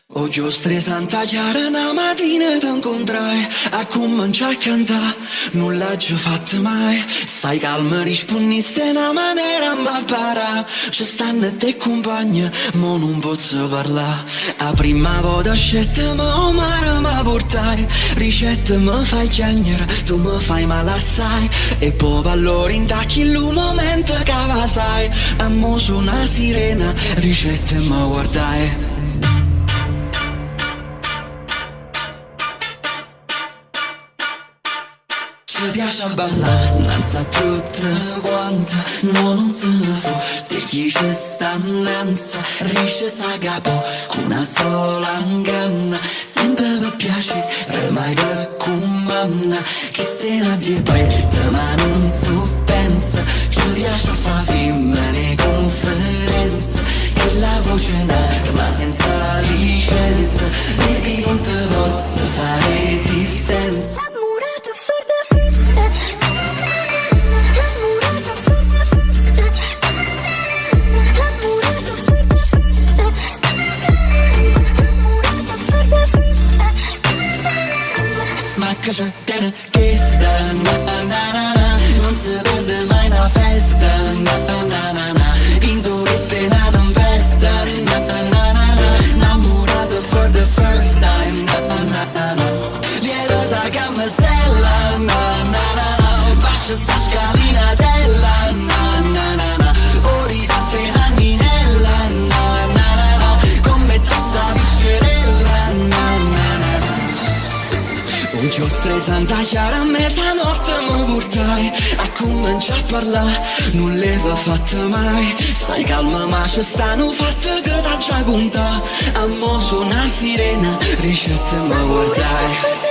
Voglio Santa chiara una mattina ti incontrai a cominciare a cantare, non l'ho già fatto mai. Stai calma, rispondi in una maniera ma para. Ci stanno te compagni, ma non posso parlare. La prima volta scelta ma mare mi portai, ricetta mi fai chiagnere, tu mi fai male assai. E poi allora intacchi il momento che va sai. Ammo su una sirena, ricetta mi guardai. Ci piace ballare, danza tutta quanta, no non se ne fu, te chi ci sta innanzi, riesce a capo, con una sola inganna, sempre per piacere, mai per comanda, che stena di prete, ma non so pensa, ci piace a fa film, ne conferenze, che la voce è un'arma senza licenza, baby non te posso fare esistenza. Che c'è tiene che sta na na na na, non si perde mai una festa na na na na, in dove una tempesta na na na na, innamorato for the first time na na na na, lieto da cammella na na na, bacia sta scalinatella na na na na, ori tante anni nella na na na, come tu sta viscerella na na na na. Voglio Santa chiara a mezzanotte mi portai a cominciare a parlare, non l'aveva fatto mai. Stai calma ma ci stanno fatte che t'ha già contato. Ammo su una sirena, ricette mi guardai.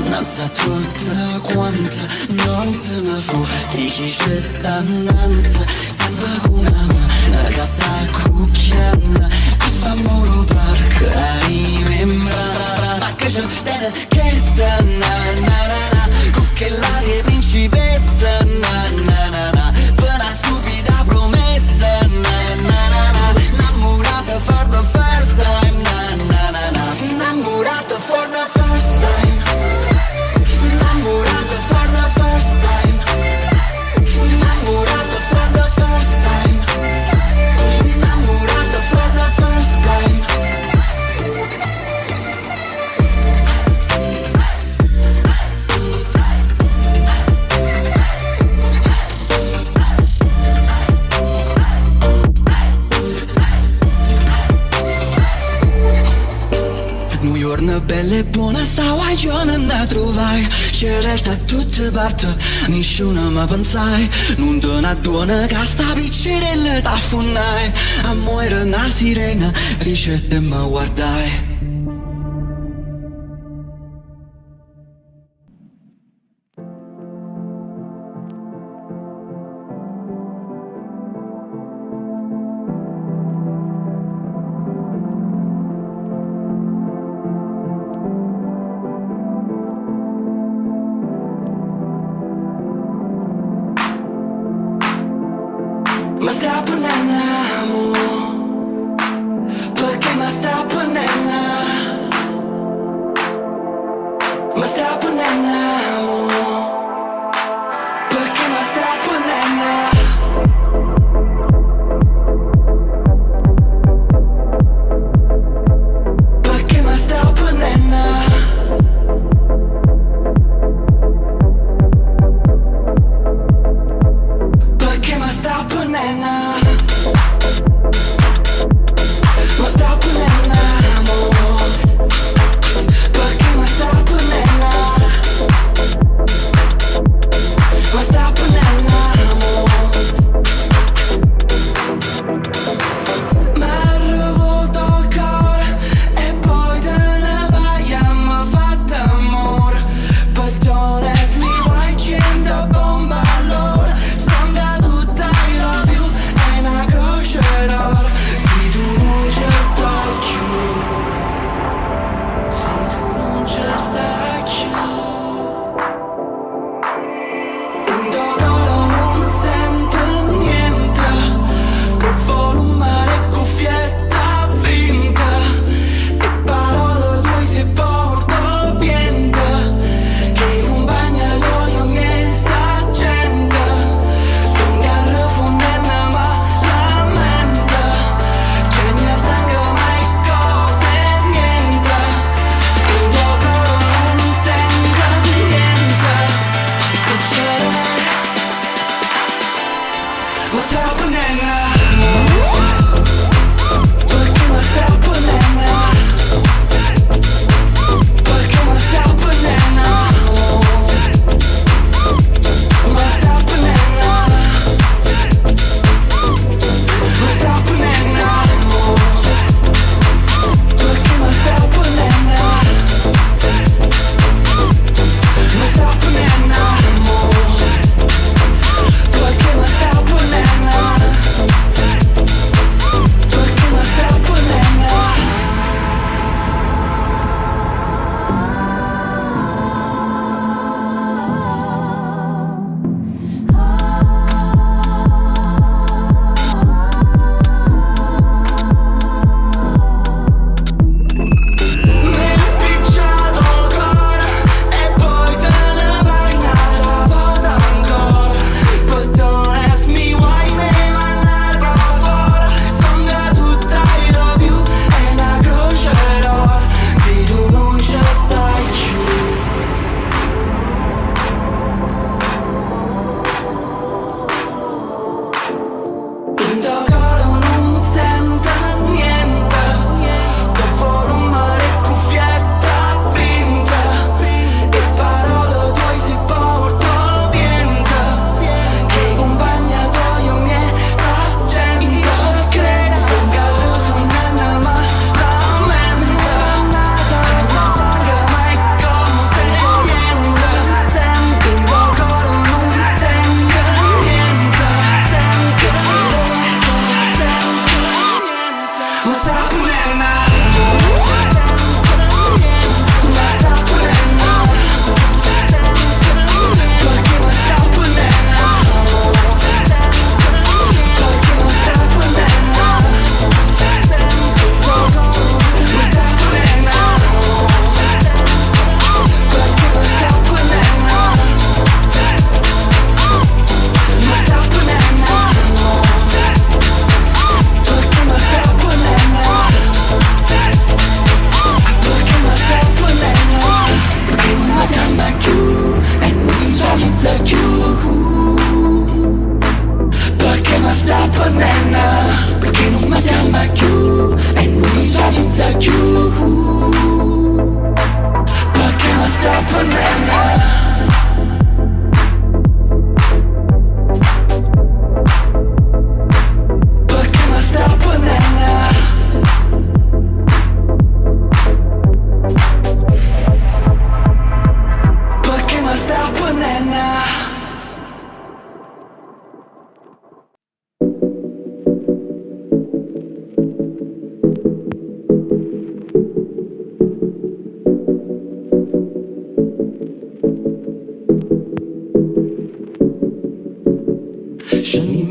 Danza tutta quanta, non se ne fu, di chi ci sta innanzi, sempre con una mano che sta cucchiando, a famolo parco, arriva in brava, ma che c'è bene che sta na na na na, con che l'aria principessa na na na na, per una stupida promessa na na na na, innamorata for the first time na na na na, innamorata for the first time. Innamorato for the first time. Innamorato for the first time. Innamorato for the first time. New York bella e buona, sta guaglione ne trovai, c'era da tutte parti, nessuno mi pensai, non te ne duona che sta piccerella t'affunnai, a muore una sirena, ricette mi guardai. Ma sta Appennenn Amò, perché ma sta Appennenn,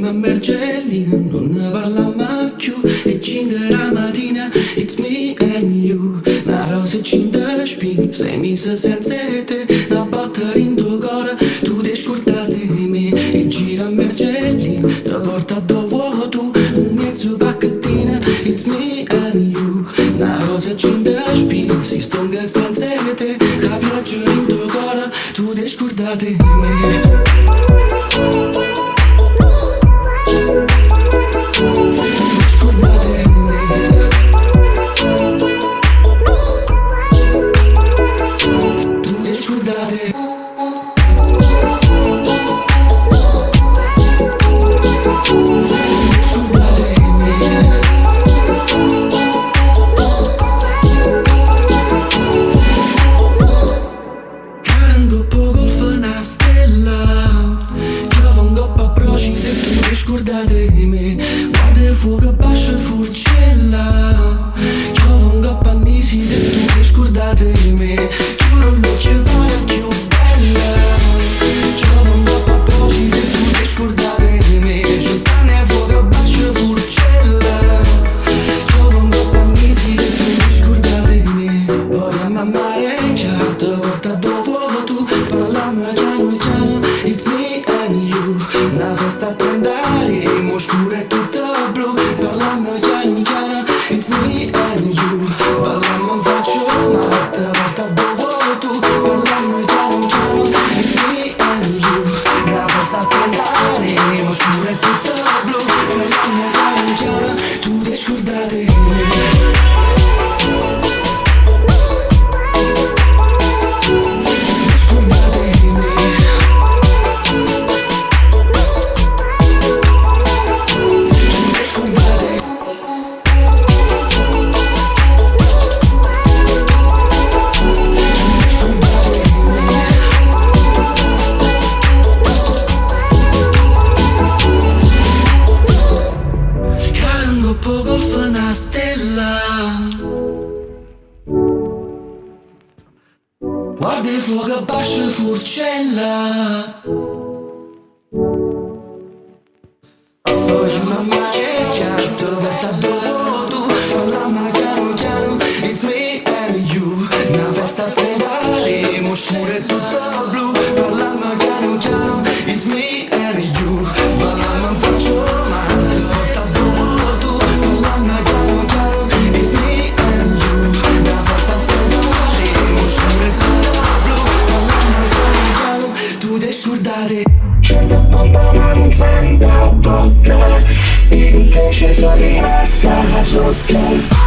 ma mergellina, non ne parliamo più. E 5 la mattina, it's me and you. La rosa cinta spina, 6 mesi senza te. La botta in tuo cuore, tu ti scordate di me. E gira a mergellina, ti porta dove vuoi tu. Un mezzo pacchettina, it's me and you. La rosa cinta spina, si stonga senza te. La pioggia in tuo cuore, tu ti scordate di me. Scordate di me, guarda il fuoco bascia furcella. Io vengo a nisi e tu ti scordate di me. Giuro l'occhio pare più bella. Io vengo a proci e tu ti scordate di me. Ci sta nel fuoco bascia furcella. Io vengo a nisi e tu ti scordate di me. Poi a mamma è chiaro, ti porta dove vuoi tu. Parliamo piano piano, it's me and you. Una festa a 30 mo scuro è tutto blu. Parliamo piano piano, it's me and you. Parliamo in faccio ma te porta dove vuoi tu. Parliamo piano piano, it's me and you. Una festa a 30 mo scuro è tutto blu. Parliamo piano piano, tu ti scordate di me. Guarda il fuoco bascia furcella. Poi c'è una macchia, ti porta dove tu. Parliamo piano piano, it's me and you. Una festa a 30, mo scuro è tutto blu. Parliamo piano piano, it's me and you. Parliamo in faccio ma ti porta dove tu. Parliamo piano piano, it's me and you. Una festa a 30, mo scuro è tutto blu. Parliamo piano piano, tu ti scordate. C'è da bomba ma non sembra a botte. Invece sono rimasta sotto.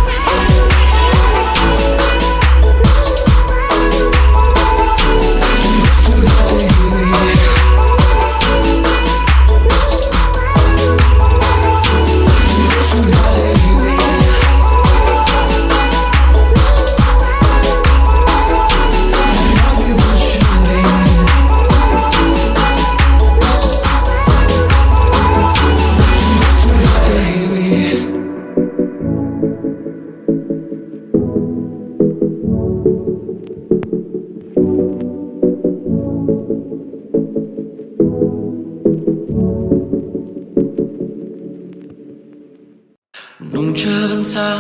Non ci pensà,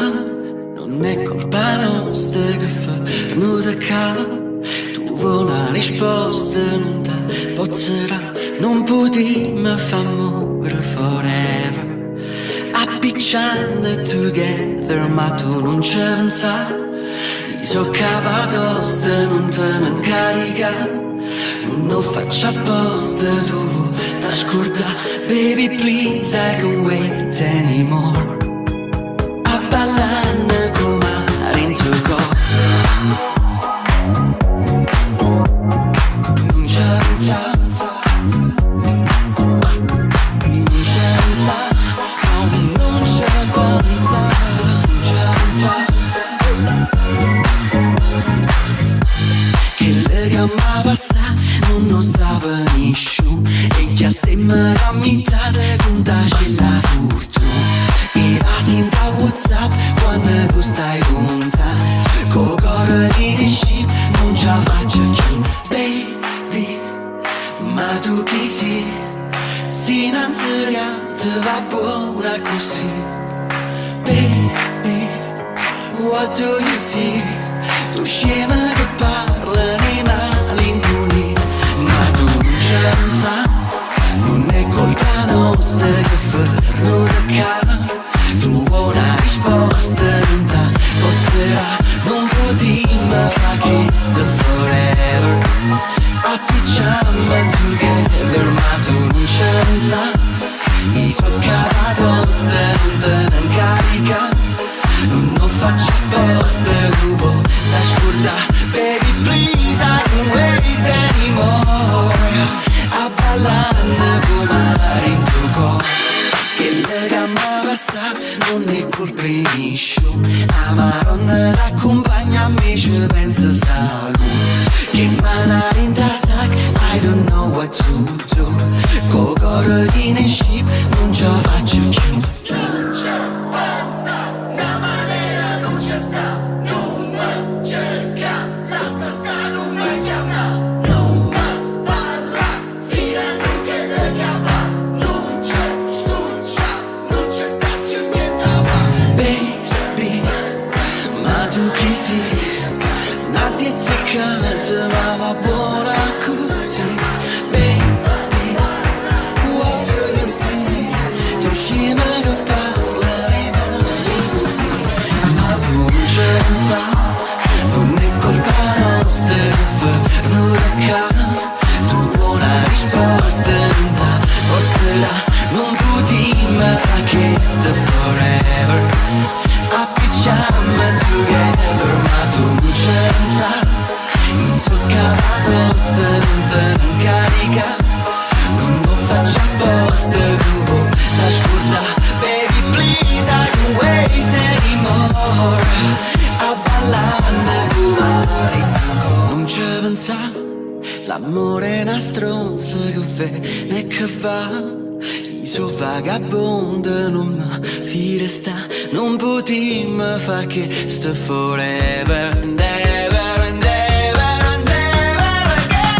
non è colpa nostra che fa venuta qua. Tu vuoi una risposta, non te pozzerà. Non potremo far morire forever, appicciando together, ma tu non ci pensà. Io so cavatosta, non te ne incarica. Non lo faccio apposta, tu vuoi te scordare. Baby please, I can't wait anymore. Ballando come dentro il corpo. Non ci pensa, non ci pensa, non ci pensa, non ci pensa. Che le gamma passa non lo sa nessuno. E già stemma camminate con ta la fortuna. E va sinta WhatsApp quando tu stai con te. Con cuore di disci non ce la faccio più. Baby, ma tu chi sei? Si innanzi va buona così. Baby, what do you see? Tu scema che parla di malinconi, ma tu non ci pensa, non è colpa nostra che fermo da ca. Trovo una risposta, non ta pozzerà, non potremmo fare questo forever. Appicciamo together, ma tu non ci pensa, i so tosta, non te ne incarica, non faccio apposta, trovo da scordare. Baby please, I don't wait anymore. A ballare come in tuo corpo, che le gamma passa non è colpa mia. La maronna l'accompagna a me, ci penso sta lui. Che manare in tassac, I don't know what to do. Co coro di ne ship, non ce la faccio più. Non c'è pensa, una maniera non c'è sta. Non mi cerca, lascia sta, non mi chiama. Non mi parla, fino a tu che le cava. Non c'è scuccia, non c'è sta più niente da fare. Baby, ma tu chi sei? Una tiziccata, ma va buona così. Baby, what do you see? Tu scema che parla di malinconi, ma tu non ci pensa, non è colpa nostra che fermo da ca. Trovo una risposta, non ta pozzerà, non potremmo fare questo forever. Appicciamo together, ma tu non ci pensa, in so tosta, non te ne incarica, non lo faccio apposta, trovo da scordare. Baby please, I don't wait anymore. A ballare come non ci pensa, l'amore è una stronza che viene e che va. So vagabondo non mi fide sta, non potremmo fare che sto forever and ever and ever and ever again.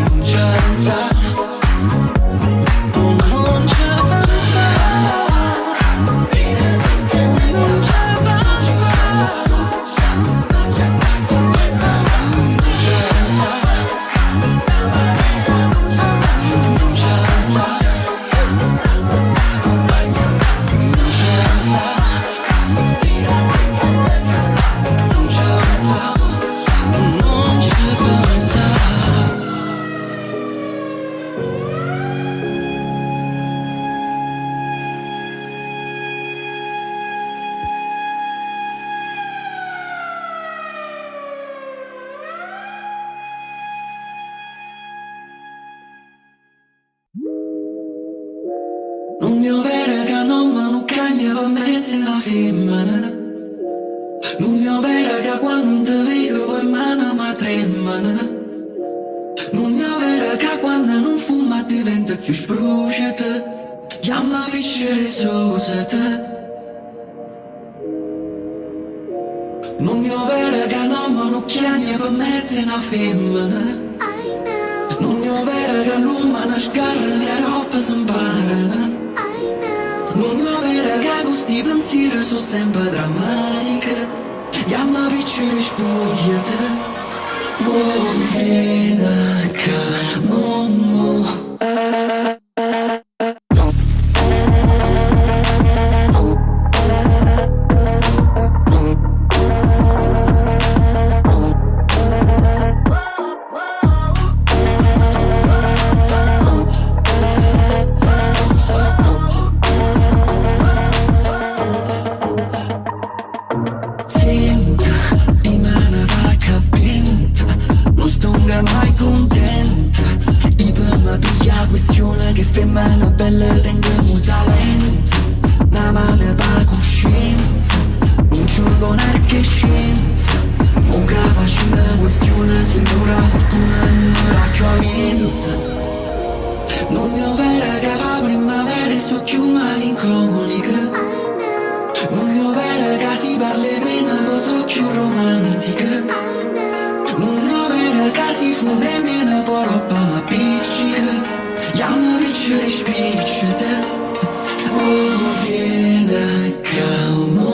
Non ci pensa, non ci pensa, fine perché non ci pensa, non c'è stato niente, non ci pensa. Nunneover che non mi cagna per me se una femmina. Nunneover che quando non ti vedo poi mano mi tremano. Nunneover che quando non fuma diventa più spruciata. Chiama piccere sosate. Nunneover che non mi cagna per me se una femmina. Nunneover che l'uomo non scarra né roba si imparano. Nunneover che questi pensieri sono sempre drammatiche. Chiama piccere spogliate. Oh, vieni a momo. Nunneover che si fuma e meno, però ma appiccica. picciole spicciate, oh vieni calmo.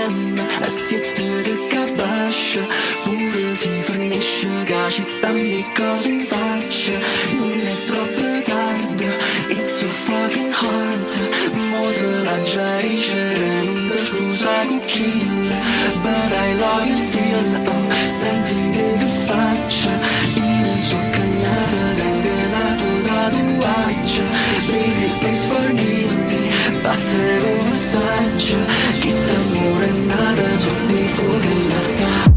canna, a siete di cabascia, pure si fornisce che ci dammi cose in faccia. Non è troppo tardi, it's so fucking hard. Molto la giaricere, non ti scusa con kill, but I love you still, oh, senza idea che faccia. Io non so cagnata, tengo nato tatuaggio. Baby, please forgive me, basta un messaggio. Chi sta morendo nata sotto i fuochi la sta.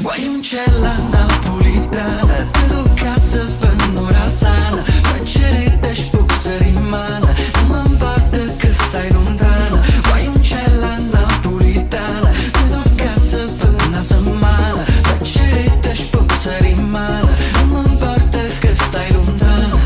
Guagliuncella Napulitana, ti toccasse per un'ora sana, faccerete spuzza in mano, non mi importa che stai lontana. Guagliuncella Napulitana, ti toccasse per una setmana, faccerete spuzza in mano, non mi importa che stai lontana.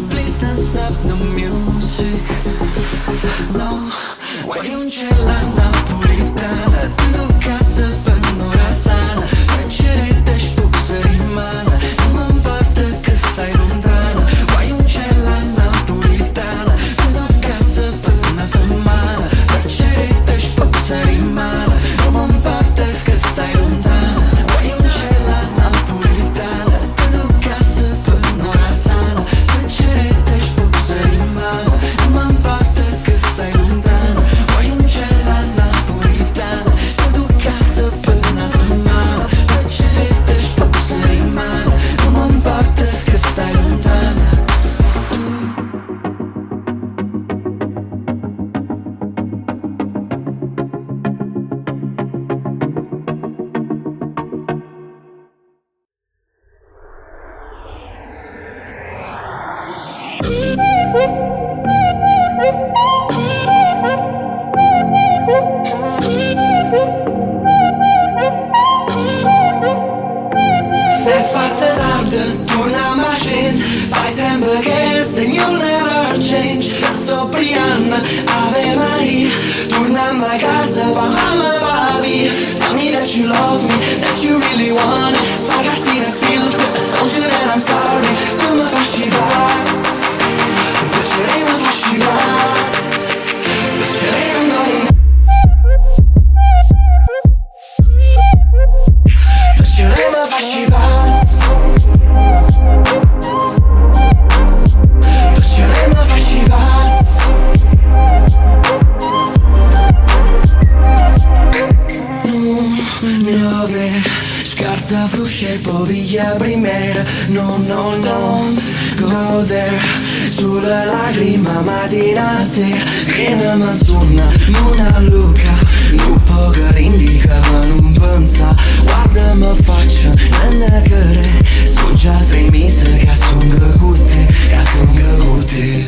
Please don't stop the music. No, why don't Guagliuncella Napulitana, tu cassa per un'ora sana, faccerete spuzzare in mano, non mi importa che stai lontana. Guagliuncella Napulitana, tu cassa per una settimana, faccerete spuzzare in mano, non mi importa che stai lontana. Guagliuncella Napulitana, tu cassa per un'ora sana, faccerete spuzzare in mano, non mi importa che stai lontana. Guagliuncella Napulitana, tu cassa per una settimana, faccerete spuzzare in mano, non mi importa che stai lontana. Se fatte tardi, torna a machin, fai sempre questo and you'll never change. Te sto priando, Ave Maria, torna a casa, parlami papi. Tell me that you love me, that you really want it. Fai cartina e filtro, told you that I'm sorry. Tu mi fasci pazz, piacere mi fasci pazz, piacere andare. Piacere mi fasci pazz, piacere mi fasci pazz. Nunneover, scarta fruscia e poi piglia primera. No, no, no, go there. Sulla lacrima mattina sera, viene manzonna, non a Luca, non poco indica, ma non pensa. Guarda mi faccia, non è che re, so già 6 mesi che stonga con te, che stonga con te.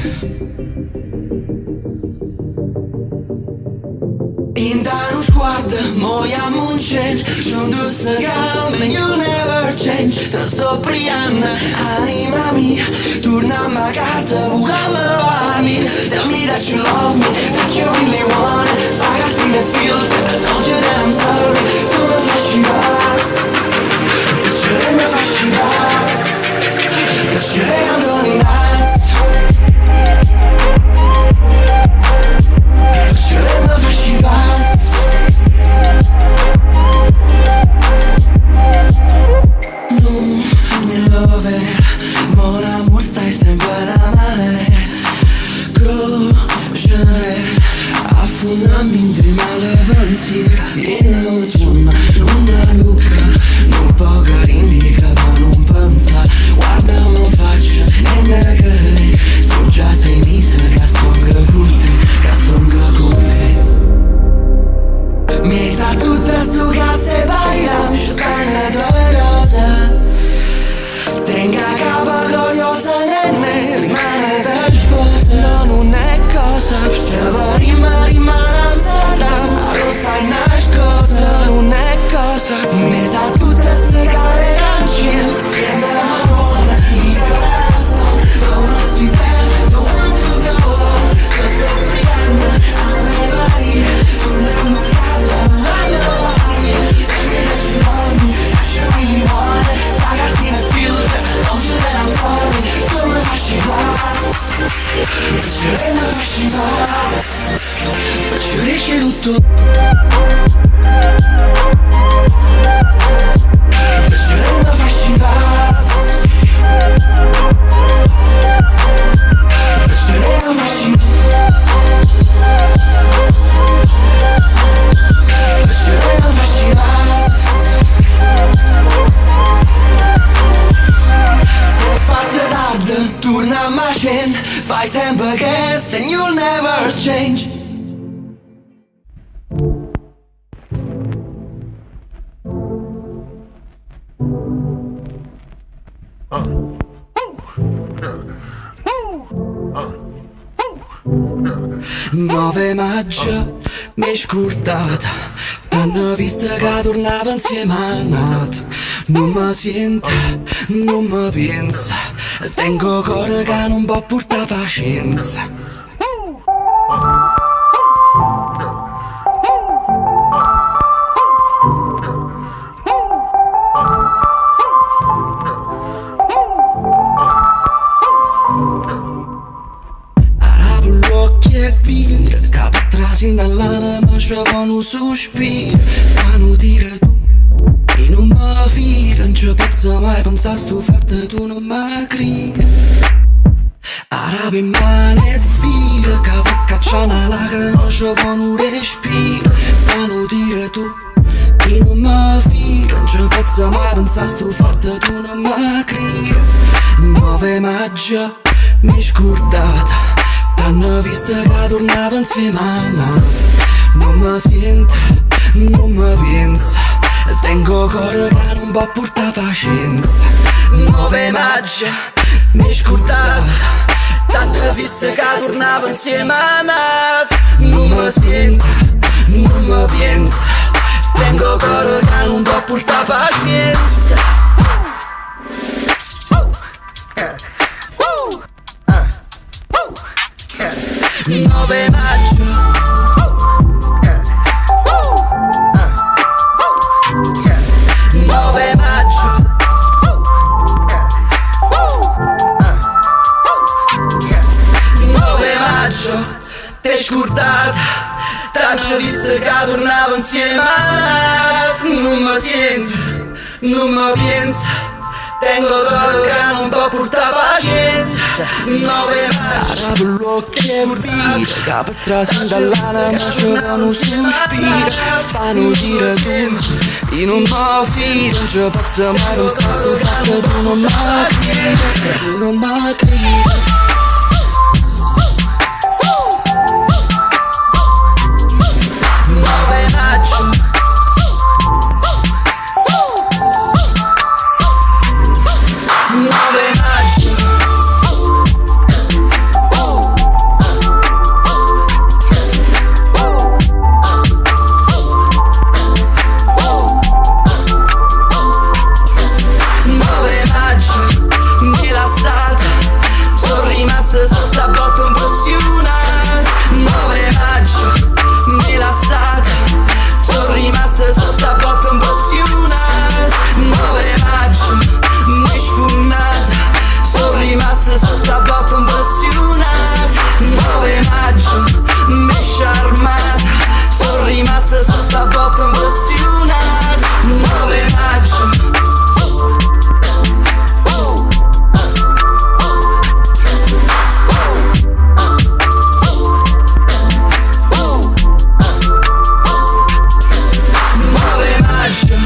Intanto sguardo, mo amo un cen, c'ho due gambe, you never change. Te sto priando, anima mia, torniamo a casa, volamo avanti. Tell me that you love me, that you really want it. Fai cartina e filtro, told you that I'm sorry. Tu mi fasci pazz, piacere mi fasci pazz, piacere andare in azzo, piacere mi fasci pazz. Nunneover, mon amour stai sempre a male. Crociere, affondami in te male pensieri. Viene suona, non è Luca, non poco indica, ma non pensa. Guarda mi faccia, non è che lei, so già 6 mesi che stonga con te, che stonga con te. Mi sa tutta sto cazzo e bailam, ci stanno dolorosa. Tenga capa gloriosa nenne, rimane da sposa. Non è cosa, sceva rimane a strada, ma lo stai nascosta. Non è cosa, mi sa tutte ste care cancel. Siete una buona, mia rasa, come si vede, don't want to go on. Te sto priando, Ave Maria, torniamo a casa, volamo avanti. Tell me that you love me, that you really want it. Fai cartina e filtro, told you that I'm sorry. Tu mi fasci pazz, piacere mi fasci pazz, piacere c'è tutto. Piacere mi fasci pazz, piacere mi fasci pazz, piacere mi fasci pazz. Se fatte tardi, torna a machin, fai sempre questo and you'll never change. Nove Maggio, m'è scurdata, t'hanno visto che tornava insieme a Nat. Non mi sento, non mi pensa, tengo cuore che non può portare pazienza. sospiro, fanno dire tu. E non mi fido, non ci posso mai pensare sto fatto tu non mi credi. Arabi in mano e fila, che va cacciare una lacrima, ci fanno un respiro. Fanno dire tu, e non mi fido, non ci posso mai pensare sto fatto tu non mi credi. 9 maggio, mi scordata, t'hanno visto che tornavo insieme a notte. Non mi sento, non mi pensa, tengo cuore che non può portare pazienza. 9 maggio, mi scordata, t'hanno visto che tornavo insieme a notte. Non mi sento, non mi pensa, tengo cuore che non può portare pazienza. 9 maggio, 9 maggio, 9 maggio, t'e scordata, t'hanno visto che tornavo insieme a notte. Non mi sento, non mi pensa, tengo cuore che non può portare pazienza. 9 maggio, apro l'occhio e vita, capo trasino dall'anima, ci fanno un sospiro. Fanno dire tu, io non mi fido, non ci posso mai pensare sto fatto tu non mi credi, tu non mi credi. 9 maggio, 9 maggio, 9 maggio, mi lasciate, sono rimasto sotto a botto impressionato. 9 maggio, mi lasciate, sono rimasto sotto a botto impressionato. 9 maggio, mi sfunnata, sono rimasto sotto a botto impressionato. 9 maggio, mi sciarmata, sono rimasto sotto a botto impressionato. 9 maggio, 9 maggio.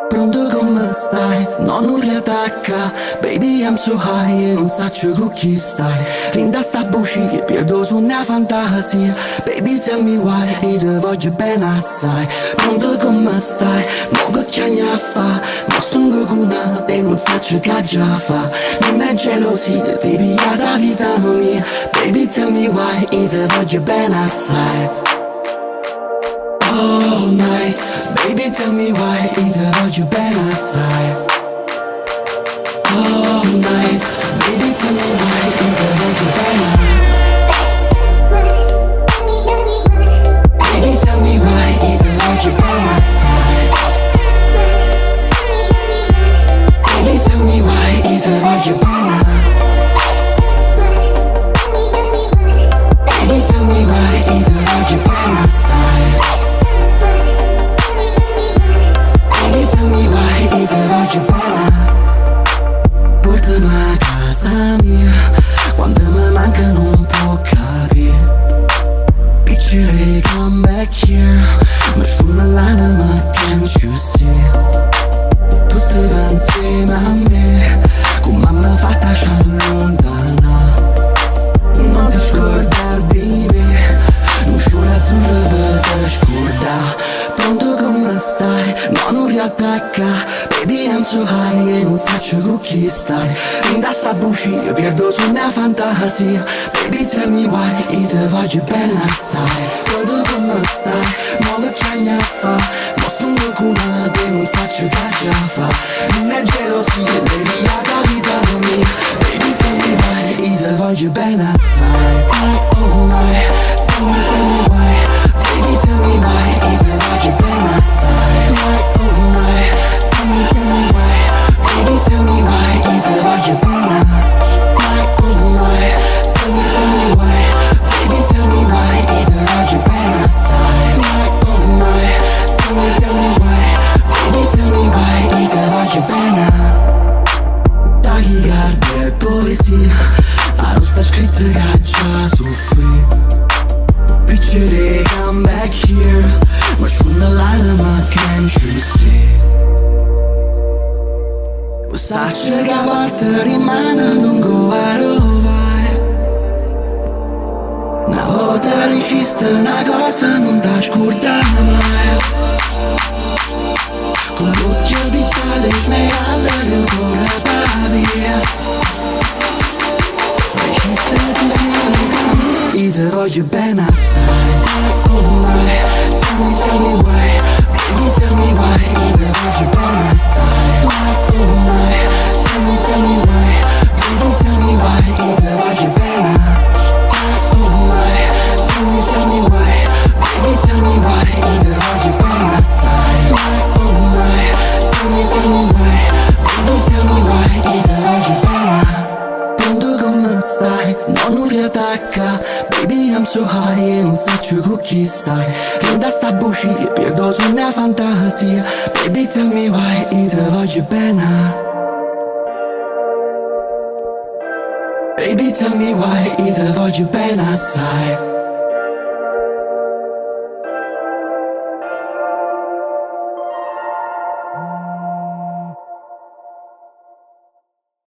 Pronto come stai? No, non riattacca. Baby, I'm so high e non saccio con chi stai. Rinda sta buccia, perdo su una fantasia. Baby, tell me why, io te voglio bene assai. Pronto come stai? Mo che chiagna fa? Mo stongo con una te non saccio che già fa. Non è gelosia, ti via da vita mia. Baby, tell me why, io te voglio bene assai. All night, baby tell me why, io te voglio bene assai. All night, baby tell me why, io te voglio bene. Baby tell me why, io te voglio bene assai. Baby tell me why, io te voglio bene. Baby tell me why, io te voglio bene assai. Baby tell me why, io te voglio bene. Portami a casa mia, quando mi manca non può capire. Piccole come back here, mi sfuma l'anima, can't you see? Tu stai insieme a me, come mi fatta ci allontana. Non ti scordare di me, non scivola azzurra per te scordare. Pronto come stai? No, non riattacca. Baby, I'm so high e non saccio con chi stai. In sta bucia perdo su una fantasia. Baby tell me why, io te voglio bene assai. Quando come stai, mo lo chiagna a fa. Mostro un documento e non saccio che già fa. Non è gelosia, baby, la vita mia. Baby tell me why, io te voglio bene assai. My oh my, tell me why. Baby tell me why, io te voglio bene assai. My oh my, tell me why. Baby tell me why, io te voglio bene. My oh my, tell me why. Baby tell me why, io te voglio bene assai. My oh my, tell me why. Baby tell me why, io te voglio bene. Tachicardia e poesia, la nostra scritta che già soffri. Picture come back here, much from the line ma can't you see? Saccio che a parte rimane lungo a vai. Una volta diciste una cosa non T'e Scurdat E Me. Con l'occhio pittato di smeralda e il cuore va via. Diciste tu sei verità mia, io te voglio bene assai. Oh my, tell me why. Baby tell me why, io te voglio bene assai. Oh my, tell me why. Baby tell me why, io te voglio bene. Oh my, tell me why. Baby tell me why, io te voglio bene assai. Oh my, tell me why. Baby tell me why, io te voglio bene. Quando come stai, non riattacca. Baby I'm so high e non saccio con chi stai. Non sta bucia, perdo su una fantasia. Baby tell me why, io te voglio bene. Baby tell me why, io te voglio bene assai.